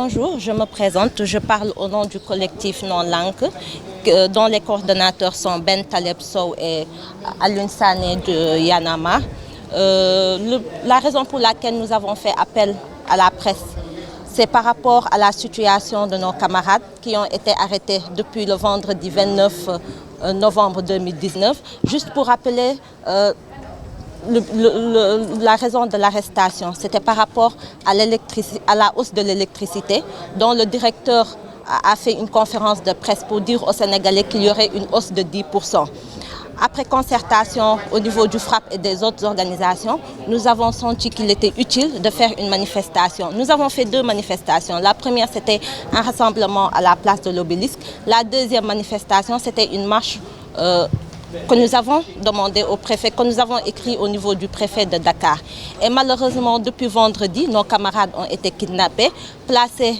Bonjour, je me présente. Je parle au nom du collectif Non Lank, dont les coordonnateurs sont Ben Taleb Sow et Alioune Sané de Y'en a marre. La raison pour laquelle nous avons fait appel à la presse, c'est par rapport à la situation de nos camarades qui ont été arrêtés depuis le vendredi 29 novembre 2019. Juste pour rappeler la raison de l'arrestation, c'était par rapport à la hausse de l'électricité, dont le directeur a fait une conférence de presse pour dire aux Sénégalais qu'il y aurait une hausse de 10%. Après concertation au niveau du FRAPP et des autres organisations, nous avons senti qu'il était utile de faire une manifestation. Nous avons fait 2 manifestations. La première, c'était un rassemblement à la place de l'Obélisque. La deuxième manifestation, c'était une marche que nous avons demandé au préfet, que nous avons écrit au niveau du préfet de Dakar. Et malheureusement, depuis vendredi, nos camarades ont été kidnappés, placés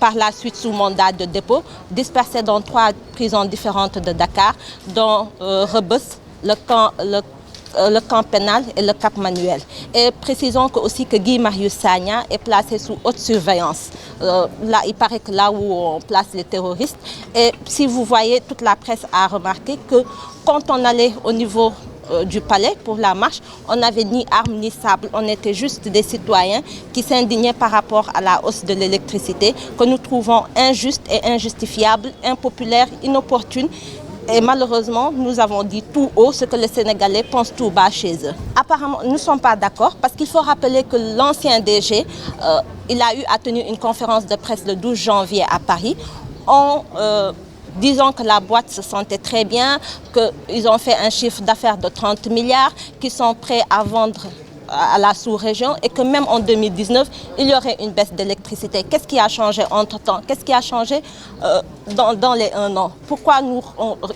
par la suite sous mandat de dépôt, dispersés dans 3 prisons différentes de Dakar, dont Rebeuss, le camp pénal et le Cap Manuel. Et précisons aussi que Guy Marius Sagna est placé sous haute surveillance. Là, il paraît que là où on place les terroristes. Et si vous voyez, toute la presse a remarqué que quand on allait au niveau du palais pour la marche, on n'avait ni armes ni sable, on était juste des citoyens qui s'indignaient par rapport à la hausse de l'électricité que nous trouvons injuste et injustifiable, impopulaire, inopportune. Et malheureusement, nous avons dit tout haut ce que les Sénégalais pensent tout bas chez eux. Apparemment, nous ne sommes pas d'accord parce qu'il faut rappeler que l'ancien DG, il a eu à tenir une conférence de presse le 12 janvier à Paris. Disons que la boîte se sentait très bien, qu'ils ont fait un chiffre d'affaires de 30 milliards, qu'ils sont prêts à vendre à la sous-région et que même en 2019, il y aurait une baisse d'électricité. Qu'est-ce qui a changé entre-temps? Qu'est-ce qui a changé dans les 1 an? Pourquoi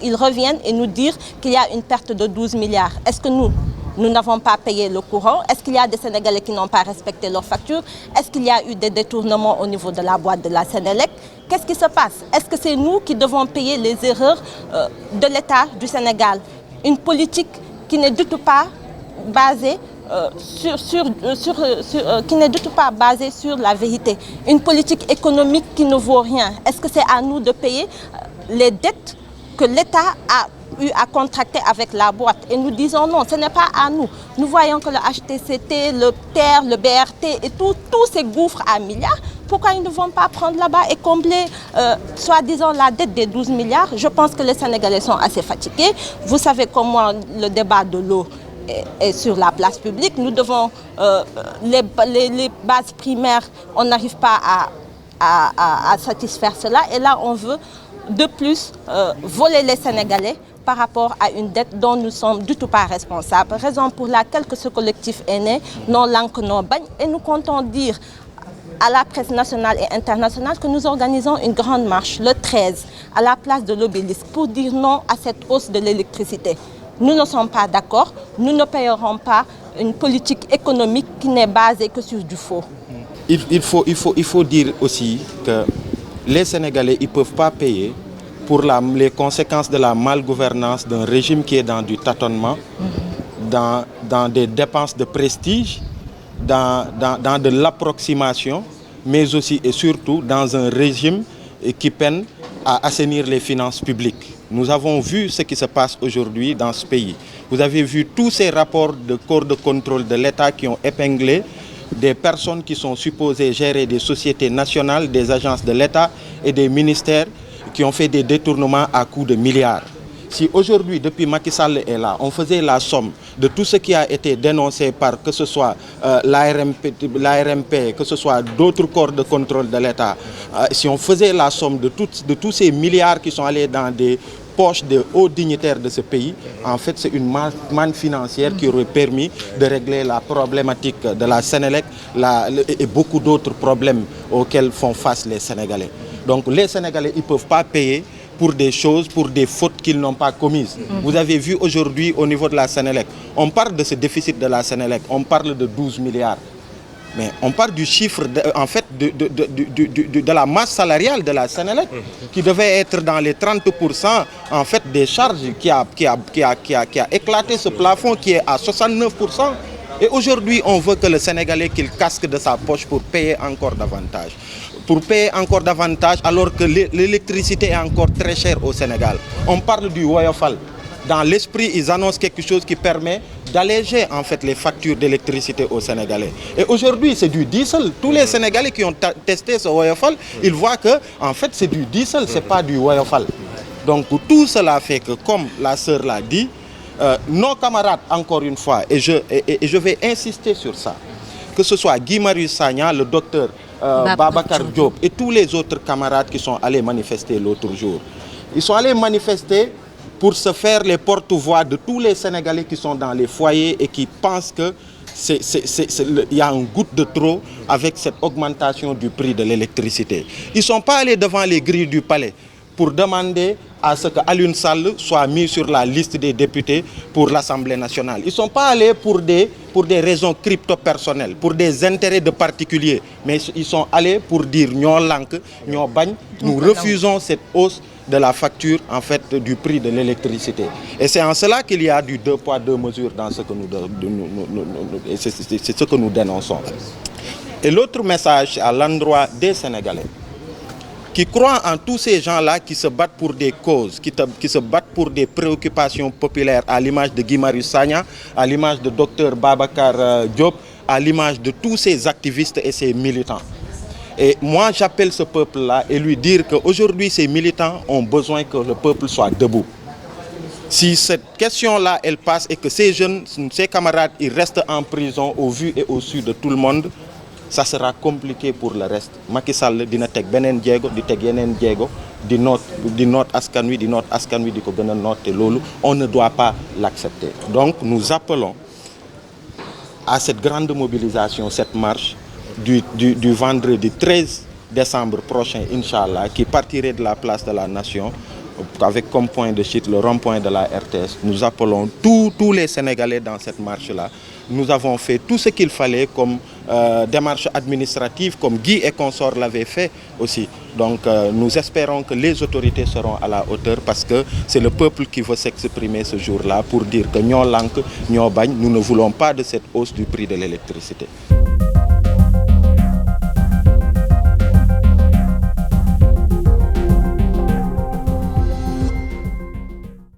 ils reviennent et nous dire qu'il y a une perte de 12 milliards? Est-ce que nous n'avons pas payé le courant? Est-ce qu'il y a des Sénégalais qui n'ont pas respecté leurs factures? Est-ce qu'il y a eu des détournements au niveau de la boîte de la Sénélec? Qu'est-ce qui se passe? Est-ce que c'est nous qui devons payer les erreurs de l'État du Sénégal? Une politique qui n'est du tout pas basée qui n'est du tout pas basée sur la vérité. Une politique économique qui ne vaut rien. Est-ce que c'est à nous de payer les dettes que l'État a eu à contracter avec la boîte? Et nous disons non, ce n'est pas à nous. Nous voyons que le HTCT, le TER, le BRT et tous ces gouffres à milliards, pourquoi ils ne vont pas prendre là-bas et combler, soi-disant, la dette des 12 milliards? Je pense que les Sénégalais sont assez fatigués. Vous savez comment le débat de l'eau est sur la place publique. Nous devons, les bases primaires, on n'arrive pas à satisfaire cela. Et là, on veut de plus voler les Sénégalais par rapport à une dette dont nous ne sommes du tout pas responsables. Raison pour laquelle que ce collectif est né, Non Lank Non Bagne, et nous comptons dire à la presse nationale et internationale que nous organisons une grande marche le 13 à la place de l'Obélisque pour dire non à cette hausse de l'électricité. Nous ne sommes pas d'accord, nous ne payerons pas une politique économique qui n'est basée que sur du faux. Il faut dire aussi que les Sénégalais ne peuvent pas payer pour les conséquences de la malgouvernance d'un régime qui est dans du tâtonnement, dans des dépenses de prestige, dans de l'approximation, mais aussi et surtout dans un régime qui peine à assainir les finances publiques. Nous avons vu ce qui se passe aujourd'hui dans ce pays. Vous avez vu tous ces rapports de corps de contrôle de l'État qui ont épinglé des personnes qui sont supposées gérer des sociétés nationales, des agences de l'État et des ministères qui ont fait des détournements à coût de milliards. Si aujourd'hui, depuis Macky Sall est là, on faisait la somme de tout ce qui a été dénoncé par que ce soit l'ARMP, que ce soit d'autres corps de contrôle de l'État, si on faisait la somme de tous ces milliards qui sont allés dans des poches de hauts dignitaires de ce pays, en fait, c'est une manne financière qui aurait permis de régler la problématique de la Sénélec et beaucoup d'autres problèmes auxquels font face les Sénégalais. Donc les Sénégalais, ils ne peuvent pas payer pour des choses, pour des fautes qu'ils n'ont pas commises. Vous avez vu aujourd'hui au niveau de la Sénélec, on parle de ce déficit de la Sénélec, on parle de 12 milliards. Mais on parle du chiffre, de la masse salariale de la Sénélec, qui devait être dans les 30% en fait, des charges, qui a éclaté ce plafond qui est à 69%. Et aujourd'hui, on veut que le Sénégalais qu'il casque de sa poche pour payer encore davantage. pour payer encore davantage alors que l'électricité est encore très chère au Sénégal. On parle du Woyofal. Dans l'esprit, ils annoncent quelque chose qui permet d'alléger en fait les factures d'électricité aux Sénégalais. Et aujourd'hui, c'est du diesel. Tous les Sénégalais qui ont testé ce Woyofal, ils voient que en fait c'est du diesel, c'est pas du Woyofal. Donc tout cela fait que, comme la sœur l'a dit, nos camarades, encore une fois, et je vais insister sur ça, que ce soit Guy Marius Sagna, le docteur Babacar Diop et tous les autres camarades qui sont allés manifester l'autre jour. Ils sont allés manifester pour se faire les porte-voix de tous les Sénégalais qui sont dans les foyers et qui pensent que il y a un goutte de trop avec cette augmentation du prix de l'électricité. Ils ne sont pas allés devant les grilles du palais pour demander à ce que Alioune Sall soit mis sur la liste des députés pour l'Assemblée nationale. Ils ne sont pas allés pour des raisons crypto-personnelles, pour des intérêts de particuliers, mais ils sont allés pour dire ñoo lank, ñoo bañ, nous refusons cette hausse de la facture en fait du prix de l'électricité. Et c'est en cela qu'il y a du 2 poids 2 mesures dans ce que c'est ce que nous dénonçons. Et l'autre message à l'endroit des Sénégalais qui croient en tous ces gens-là qui se battent pour des causes, qui se battent pour des préoccupations populaires, à l'image de Guy Marius Sagna, à l'image de Dr Babacar Diop, à l'image de tous ces activistes et ces militants. Et moi, j'appelle ce peuple-là et lui dire qu'aujourd'hui, ces militants ont besoin que le peuple soit debout. Si cette question-là, elle passe et que ces jeunes, ces camarades, ils restent en prison au vu et au su de tout le monde, ça sera compliqué pour le reste. Macky Sall dina tek benen djego di tek yenen djego di note askan wi di ko gëna note lolu on ne doit pas l'accepter. Donc nous appelons à cette grande mobilisation, cette marche du vendredi 13 décembre prochain, Inch'Allah, qui partirait de la place de la Nation avec comme point de chute le rond-point de la RTS. Nous appelons tous les Sénégalais dans cette marche-là. Nous avons fait tout ce qu'il fallait comme démarche administrative, comme Guy et consorts l'avaient fait aussi. Donc nous espérons que les autorités seront à la hauteur parce que c'est le peuple qui veut s'exprimer ce jour-là pour dire que ñoo lank, ñoo bañ, nous ne voulons pas de cette hausse du prix de l'électricité.